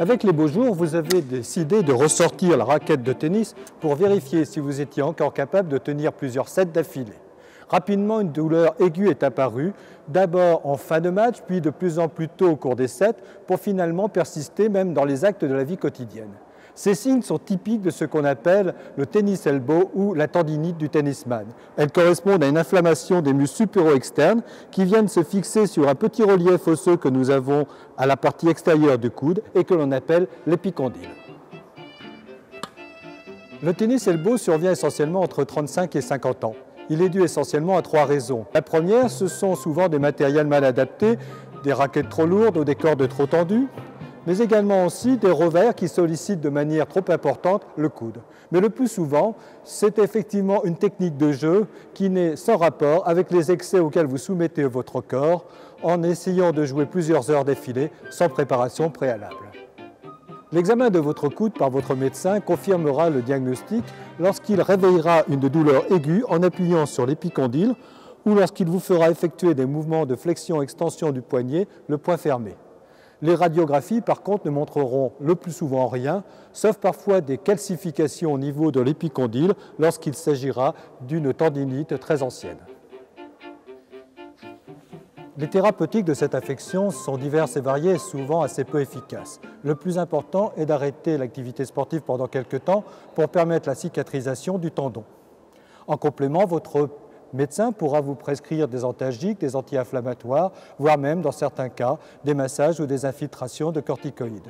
Avec les beaux jours, vous avez décidé de ressortir la raquette de tennis pour vérifier si vous étiez encore capable de tenir plusieurs sets d'affilée. Rapidement, une douleur aiguë est apparue, d'abord en fin de match, puis de plus en plus tôt au cours des sets, pour finalement persister même dans les actes de la vie quotidienne. Ces signes sont typiques de ce qu'on appelle le tennis elbow ou la tendinite du tennisman. Elles correspondent à une inflammation des muscles supéro-externes qui viennent se fixer sur un petit relief osseux que nous avons à la partie extérieure du coude et que l'on appelle l'épicondyle. Le tennis elbow survient essentiellement entre 35 et 50 ans. Il est dû essentiellement à 3 raisons. La première, ce sont souvent des matériels mal adaptés, des raquettes trop lourdes ou des cordes trop tendues, mais également aussi des revers qui sollicitent de manière trop importante le coude. Mais le plus souvent, c'est effectivement une technique de jeu qui n'est sans rapport avec les excès auxquels vous soumettez votre corps en essayant de jouer plusieurs heures d'affilée sans préparation préalable. L'examen de votre coude par votre médecin confirmera le diagnostic lorsqu'il réveillera une douleur aiguë en appuyant sur l'épicondyle ou lorsqu'il vous fera effectuer des mouvements de flexion-extension du poignet, le poing fermé. Les radiographies, par contre, ne montreront le plus souvent rien, sauf parfois des calcifications au niveau de l'épicondyle lorsqu'il s'agira d'une tendinite très ancienne. Les thérapeutiques de cette affection sont diverses et variées et souvent assez peu efficaces. Le plus important est d'arrêter l'activité sportive pendant quelques temps pour permettre la cicatrisation du tendon. En complément, votre médecin pourra vous prescrire des antalgiques, des anti-inflammatoires, voire même, dans certains cas, des massages ou des infiltrations de corticoïdes.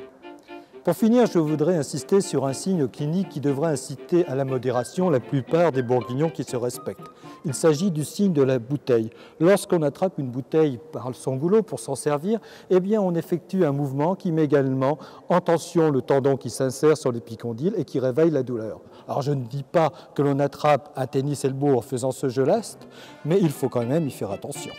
Pour finir, je voudrais insister sur un signe clinique qui devrait inciter à la modération la plupart des bourguignons qui se respectent. Il s'agit du signe de la bouteille. Lorsqu'on attrape une bouteille par son goulot pour s'en servir, eh bien on effectue un mouvement qui met également en tension le tendon qui s'insère sur l'épicondyle et qui réveille la douleur. Alors je ne dis pas que l'on attrape un tennis elbow en faisant ce geste, mais il faut quand même y faire attention.